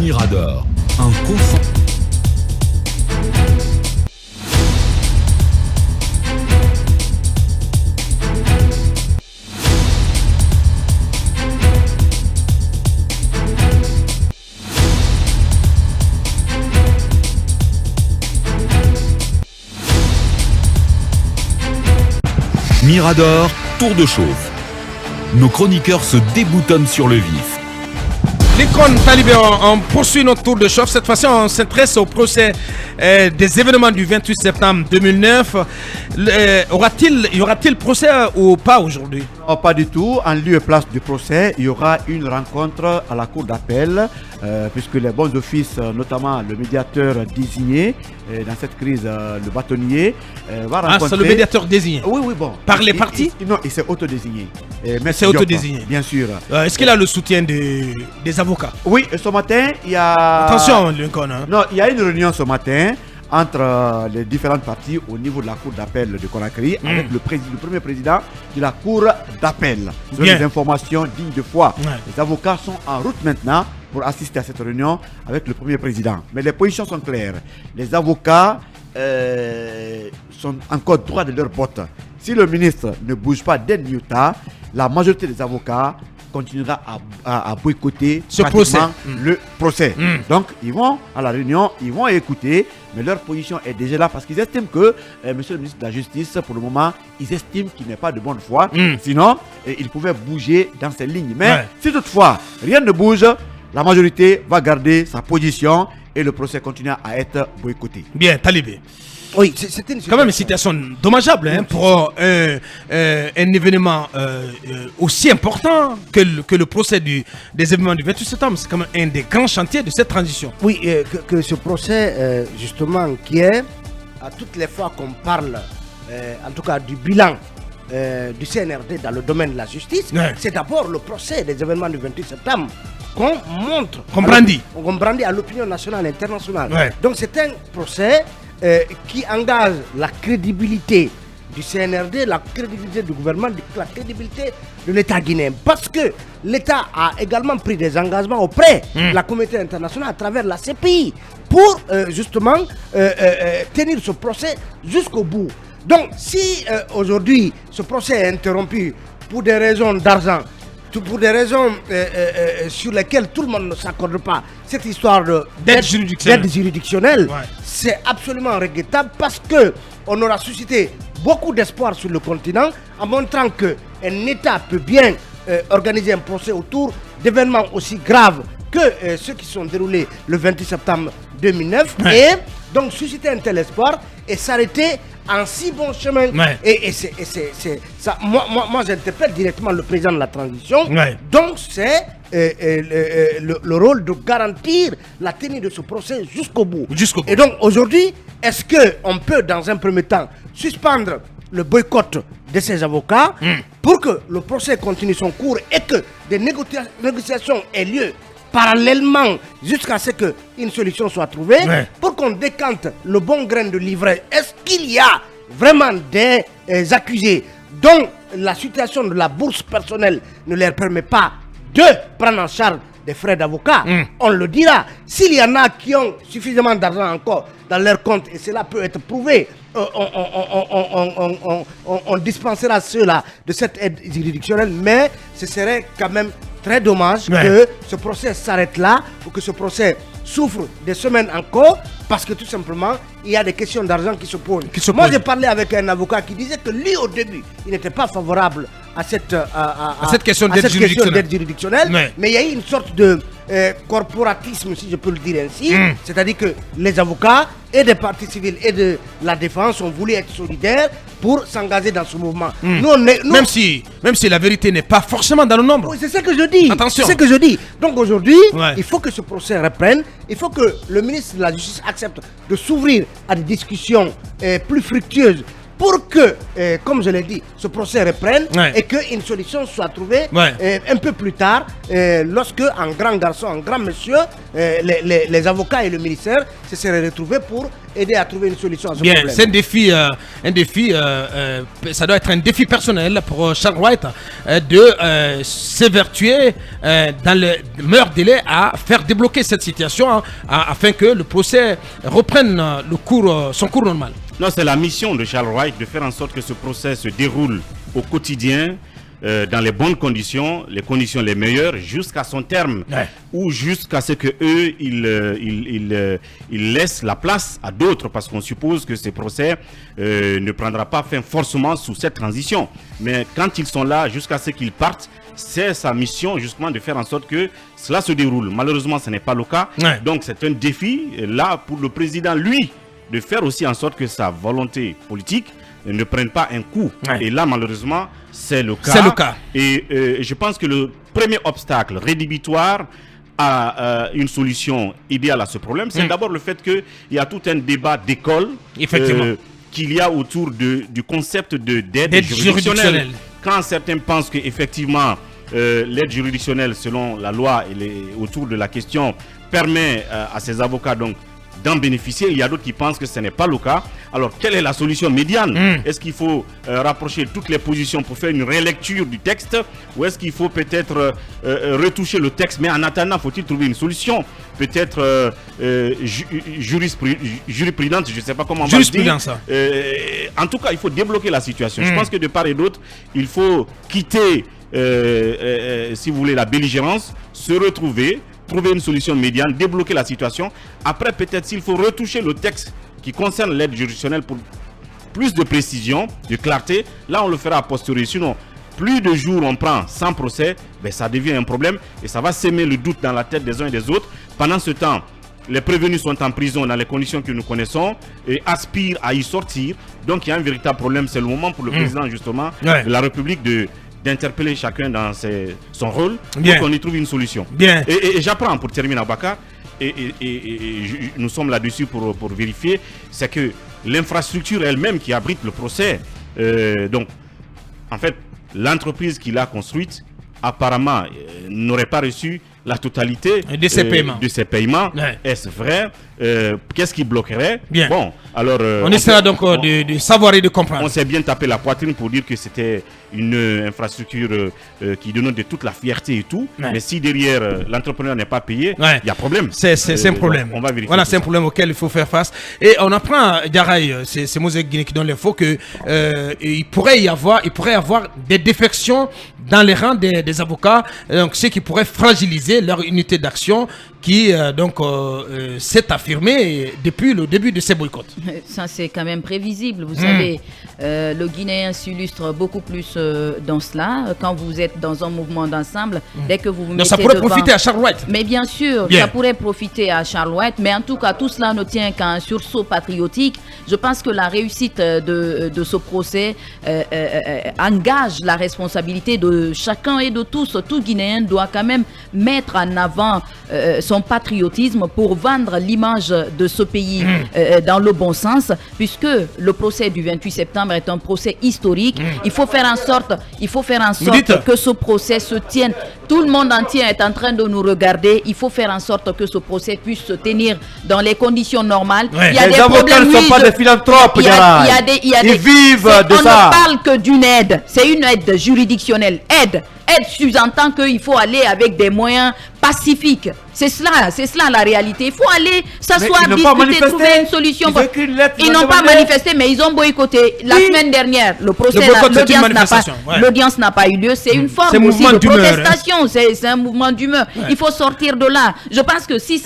Mirador, un confort. Mirador, tour de chauffe. Nos chroniqueurs se déboutonnent sur le vif. Lincoln Talibé, on poursuit notre tour de chauffe. Cette fois-ci, on s'intéresse au procès des événements du 28 septembre 2009. Y aura-t-il procès ou pas aujourd'hui? Non, pas du tout. En lieu et place du procès, il y aura une rencontre à la cour d'appel, puisque les bons offices, notamment le médiateur désigné dans cette crise, le bâtonnier, va rencontrer... Ah, c'est le médiateur désigné? Oui, bon. Par les partis? Non, il s'est autodésigné. Mais c'est autodésigné? Bien sûr. Est-ce qu'il a le soutien des avocats? Oui, ce matin, il y a... Attention, Lincoln. Hein? Non, il y a une réunion ce matin entre les différentes parties au niveau de la cour d'appel de Conakry avec le premier président de la cour d'appel. Sur des informations dignes de foi. Les avocats sont en route maintenant pour assister à cette réunion avec le premier président. Mais les positions sont claires. Les avocats sont encore droits de leurs bottes. Si le ministre ne bouge pas d'un iota, la majorité des avocats continuera à boycotter ce procès. Le procès. Donc, ils vont à la réunion, ils vont écouter, mais leur position est déjà là parce qu'ils estiment que, monsieur le ministre de la Justice, pour le moment, ils estiment qu'il n'est pas de bonne foi. Sinon, ils pouvaient bouger dans ces lignes. Mais si toutefois, rien ne bouge, la majorité va garder sa position et le procès continue à être boycotté. Bien, Talibé. Oui, c'était quand même une situation dommageable pour un événement aussi important que le procès des événements du 28 septembre. C'est quand même un des grands chantiers de cette transition. Oui, que ce procès, justement, qui est, à toutes les fois qu'on parle, en tout cas du bilan du CNRD dans le domaine de la justice, c'est d'abord le procès des événements du 28 septembre qu'on montre, qu'on brandit à l'opinion nationale et internationale. Donc c'est un procès qui engage la crédibilité du CNRD, la crédibilité du gouvernement, la crédibilité de l'État guinéen. Parce que l'État a également pris des engagements auprès de la communauté internationale à travers la CPI pour justement tenir ce procès jusqu'au bout. Donc si aujourd'hui ce procès est interrompu pour des raisons d'argent, pour des raisons sur lesquelles tout le monde ne s'accorde pas, cette histoire d'aide juridictionnelle, c'est absolument regrettable parce qu'on aura suscité beaucoup d'espoir sur le continent en montrant qu'un État peut bien organiser un procès autour d'événements aussi graves que ceux qui sont déroulés le 28 septembre 2009 et donc susciter un tel espoir et s'arrêter en si bon chemin. Et c'est ça. Moi j'interpelle directement le président de la transition. Donc c'est le rôle de garantir la tenue de ce procès jusqu'au bout. Et donc aujourd'hui, est-ce qu'on peut dans un premier temps suspendre le boycott de ces avocats pour que le procès continue son cours et que des négociations aient lieu parallèlement jusqu'à ce qu'une solution soit trouvée pour qu'on décante le bon grain de livret? Est-ce qu'il y a vraiment des accusés dont la situation de la bourse personnelle ne leur permet pas de prendre en charge des frais d'avocat? On le dira. S'il y en a qui ont suffisamment d'argent encore dans leur compte et cela peut être prouvé, on dispensera ceux-là de cette aide juridictionnelle, mais ce serait quand même très dommage que ce procès s'arrête là ou que ce procès souffre des semaines encore parce que tout simplement il y a des questions d'argent qui se posent. Moi j'ai parlé avec un avocat qui disait que lui au début il n'était pas favorable à cette question d'aide juridictionnelle, mais il y a eu une sorte de corporatisme, si je peux le dire ainsi, c'est-à-dire que les avocats et des partis civils et de la défense ont voulu être solidaires pour s'engager dans ce mouvement. Même si la vérité n'est pas forcément dans le nombre. Oui, c'est ce que je dis. Attention. C'est ce que je dis. Donc aujourd'hui, il faut que ce procès reprenne. Il faut que le ministre de la Justice accepte de s'ouvrir à des discussions plus fructueuses pour que, comme je l'ai dit, ce procès reprenne et qu'une solution soit trouvée un peu plus tard, lorsque, en grand garçon, en grand monsieur, les avocats et le ministère se seraient retrouvés pour aider à trouver une solution à ce problème. C'est un défi, ça doit être un défi personnel pour Charles White de s'évertuer dans le meilleur délai à faire débloquer cette situation afin que le procès reprenne son cours normal. Non, c'est la mission de Charles White de faire en sorte que ce procès se déroule au quotidien, dans les bonnes conditions, les conditions les meilleures, jusqu'à son terme, ou jusqu'à ce que eux ils laissent la place à d'autres, parce qu'on suppose que ces procès ne prendra pas fin forcément sous cette transition. Mais quand ils sont là, jusqu'à ce qu'ils partent, c'est sa mission justement de faire en sorte que cela se déroule. Malheureusement, ce n'est pas le cas. Donc c'est un défi là pour le président, lui, de faire aussi en sorte que sa volonté politique ne prenne pas un coup. Et là, malheureusement, c'est le cas. C'est le cas. Et je pense que le premier obstacle rédhibitoire à une solution idéale à ce problème, c'est d'abord le fait qu'il y a tout un débat d'école qu'il y a autour du concept d'aide juridictionnelle. Quand certains pensent qu'effectivement, l'aide juridictionnelle, selon la loi autour de la question, permet à ces avocats donc d'en bénéficier, il y a d'autres qui pensent que ce n'est pas le cas. Alors, quelle est la solution médiane? Est-ce qu'il faut rapprocher toutes les positions pour faire une rélecture du texte, ou est-ce qu'il faut peut-être retoucher le texte, mais en attendant, faut-il trouver une solution? Peut-être jurisprudente, je ne sais pas comment on va le dire. En tout cas, il faut débloquer la situation. Je pense que de part et d'autre, il faut quitter, si vous voulez, la belligérance, se retrouver, trouver une solution médiane, débloquer la situation. Après, peut-être s'il faut retoucher le texte qui concerne l'aide juridictionnelle pour plus de précision, de clarté, là on le fera a posteriori. Sinon, plus de jours on prend sans procès, ben, ça devient un problème et ça va s'aimer le doute dans la tête des uns et des autres. Pendant ce temps, les prévenus sont en prison dans les conditions que nous connaissons et aspirent à y sortir. Donc il y a un véritable problème. C'est le moment pour le président justement de la République d'interpeller chacun dans son rôle pour qu'on y trouve une solution. Et j'apprends, pour terminer, Abakar, et nous sommes là-dessus pour vérifier, c'est que l'infrastructure elle-même qui abrite le procès, donc en fait l'entreprise qui l'a construite apparemment n'aurait pas reçu la totalité de ces paiements. Est-ce vrai? Qu'est-ce qui bloquerait? Bon, alors on essaiera donc de savoir et de comprendre. On s'est bien tapé la poitrine pour dire que c'était une infrastructure qui donne de toute la fierté et tout. Mais si derrière l'entrepreneur n'est pas payé, il y a problème. C'est un problème. On va vérifier. Voilà, c'est un problème auquel il faut faire face. Et on apprend, Diaraï, c'est Mosek Guinée qui donne l'info, que il pourrait y avoir des défections dans les rangs des avocats, donc ce qui pourrait fragiliser leur unité d'action qui s'est affirmée depuis le début de ces boycotts. Ça, c'est quand même prévisible. Vous savez, le Guinéen s'illustre beaucoup plus dans cela. Quand vous êtes dans un mouvement d'ensemble, dès que vous vous mettez ça pourrait profiter à Charles White. Mais bien sûr, ça pourrait profiter à Charles White. Mais en tout cas, tout cela ne tient qu'à un sursaut patriotique. Je pense que la réussite de ce procès engage la responsabilité de chacun et de tous. Tout Guinéen doit quand même mettre en avant son patriotisme pour vendre l'image de ce pays dans le bon sens, puisque le procès du 28 septembre est un procès historique. Il faut faire en sorte que ce procès se tienne. Tout le monde entier est en train de nous regarder. Il faut faire en sorte que ce procès puisse se tenir dans les conditions normales. Il y a les avocats ne sont pas des philanthropes. Ils vivent de ça. On ne parle que d'une aide. C'est une aide juridictionnelle. Aide sous-entend qu'il faut aller avec des moyens pacifiques. C'est cela la réalité. Il faut aller s'asseoir, discuter, trouver une solution. Ils n'ont pas manifesté, mais ils ont boycotté. La semaine dernière, l'audience n'a pas eu lieu. C'est une forme aussi de protestation. C'est un mouvement d'humeur. Il faut sortir de là. Je pense que si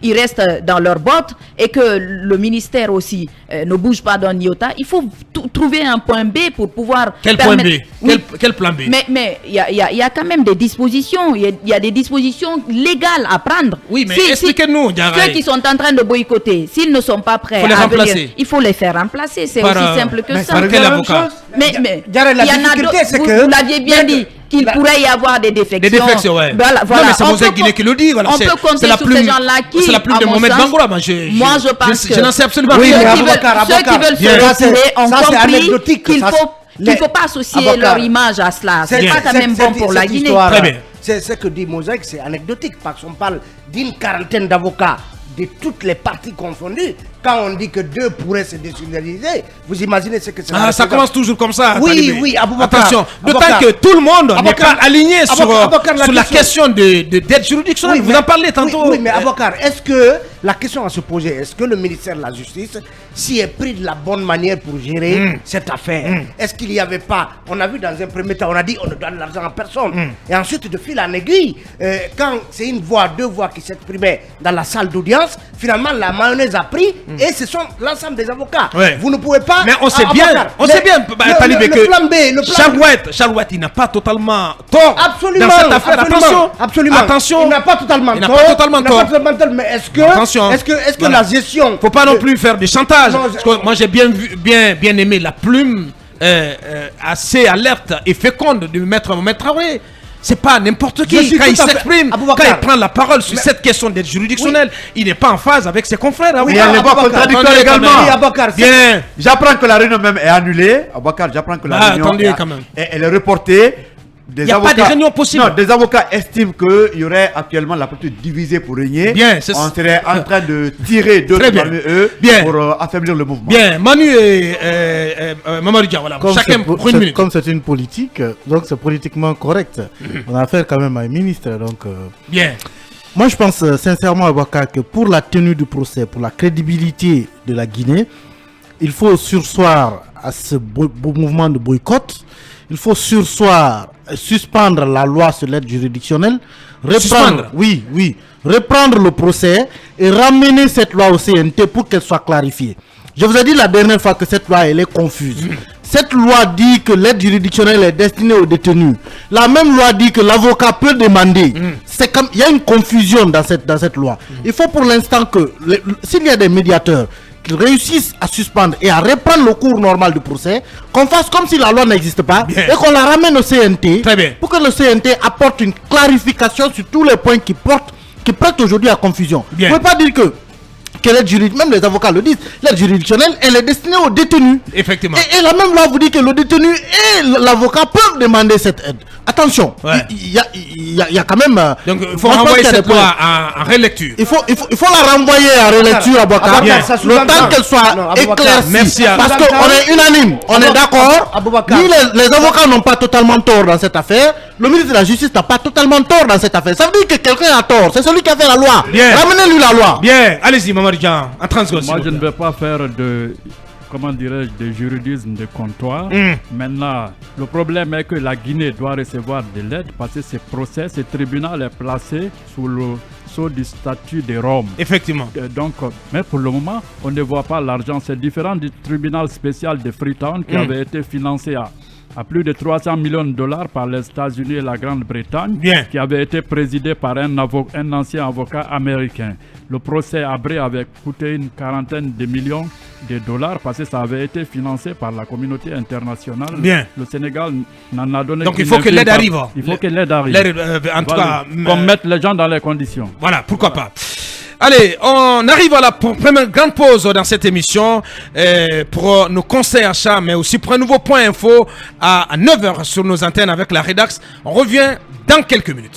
ils restent dans leurs bottes et que le ministère aussi ne bouge pas d'un iota, il faut trouver un point B pour pouvoir... Quel point B? Quel plan B? Mais il y a quand même des dispositions. Il y a des dispositions dispositions légales à prendre. Oui, mais expliquez-nous, ceux qui sont en train de boycotter, s'ils ne sont pas prêts à venir, il faut les faire remplacer. C'est aussi simple que ça. Quel avocat? Mais il y en a d'autres, vous l'aviez bien dit, qu'il pourrait y avoir des défections. Des défections, ouais. Voilà, non, mais c'est Mosaïque Guinée qui le dit. Voilà. On peut compter sur ces gens-là qui, c'est la plume de Mohamed Bangoura. Moi, je pense que je n'en sais absolument rien. Ceux qui veulent se retirer ont compris qu'il ne faut pas associer leur image à cela. C'est pas quand même bon pour la Guinée. Très bien. C'est ce que dit Mosaïque, c'est anecdotique parce qu'on parle d'une quarantaine d'avocats de toutes les parties confondues. Quand on dit que 2 pourraient se désolidariser, vous imaginez ce que c'est. Ça commence toujours comme ça. Oui, Aboubakar. Attention, d'autant que tout le monde n'est pas aligné sur la question d'aide juridictionnelle. Vous en parlez tantôt. Oui, mais Aboubakar, est-ce que la question à se poser, est-ce que le ministère de la Justice s'y est pris de la bonne manière pour gérer cette affaire? Est-ce qu'il n'y avait pas, on a vu dans un premier temps, on a dit on ne donne l'argent à personne. Et ensuite, de fil en aiguille, quand c'est une voix, 2 voix qui s'exprimaient dans la salle d'audience, finalement la mayonnaise a pris. Et ce sont l'ensemble des avocats. Ouais. Vous ne pouvez pas. Mais on sait bien, Talibé, que Chalouette, il n'a pas totalement tort dans cette affaire. Attention. Il n'a pas totalement tort. Mais est-ce que la gestion. Faut pas non plus faire des chantages. Moi, j'ai bien aimé la plume assez alerte et féconde de Maître Traoré. C'est pas n'importe qui. Quand il s'exprime, quand il prend la parole sur cette question d'aide juridictionnelle, il n'est pas en phase avec ses confrères. Il y a les voix contradictoires également. Bien. J'apprends que la réunion même est annulée. Aboubakar, j'apprends que la réunion elle est reportée. Il n'y a pas de réunion possible. Non, des avocats estiment qu'il y aurait actuellement la politique divisée pour régner. Bien, on serait en train de tirer d'autres parmi eux pour affaiblir le mouvement. Bien, Manu et Mamadou Dia, voilà. Chacun pour une minute. Comme c'est une politique, donc c'est politiquement correct. On a affaire quand même à un ministre. Donc, bien. Moi, je pense sincèrement, Aboubakar, que pour la tenue du procès, pour la crédibilité de la Guinée, il faut surseoir à ce mouvement de boycott. Il faut suspendre la loi sur l'aide juridictionnelle, reprendre le procès et ramener cette loi au CNT pour qu'elle soit clarifiée. Je vous ai dit la dernière fois que cette loi elle est confuse. Cette loi dit que l'aide juridictionnelle est destinée aux détenus. La même loi dit que l'avocat peut demander. Il y a une confusion dans cette loi. Il faut pour l'instant que s'il y a des médiateurs qu'ils réussissent à suspendre et à reprendre le cours normal du procès, qu'on fasse comme si la loi n'existe pas et qu'on la ramène au CNT pour que le CNT apporte une clarification sur tous les points qui prêtent aujourd'hui à confusion. Vous ne pouvez pas dire que l'aide juridictionnelle, même les avocats le disent, l'aide juridictionnelle, elle est destinée aux détenus. Effectivement. Et la même loi vous dit que le détenu et l'avocat peuvent demander cette aide. Attention, il y a quand même... Donc il faut renvoyer cette loi en relecture. Il faut la renvoyer en relecture, avocat. Le temps qu'elle soit éclaircie. Parce qu'on est unanime, on est d'accord. Ni les avocats n'ont pas totalement tort dans cette affaire. Le ministre de la Justice n'a pas totalement tort dans cette affaire. Ça veut dire que quelqu'un a tort. C'est celui qui a fait la loi. Ramenez-lui la loi. Bien, allez-y, Mamadou Dia, en 30 secondes. Moi, je ne vais pas faire de juridisme de comptoir. Maintenant, le problème est que la Guinée doit recevoir de l'aide parce que ce tribunal est placé sous le sceau du statut de Rome. Effectivement. Donc, mais pour le moment, on ne voit pas l'argent. C'est différent du tribunal spécial de Freetown qui avait été financé à plus de 300 millions de dollars par les États-Unis et la Grande-Bretagne, qui avait été présidé par un ancien avocat américain. Le procès à Bré avait coûté une quarantaine de millions de dollars parce que ça avait été financé par la communauté internationale. Le Sénégal n'en a donné. Donc il faut que l'aide arrive. Il faut que l'aide arrive. En tout cas, qu'on mette les gens dans les conditions. Voilà, pourquoi pas. Allez, on arrive à la première grande pause dans cette émission pour nos conseils achats, mais aussi pour un nouveau point info à 9h sur nos antennes avec la Redax. On revient dans quelques minutes.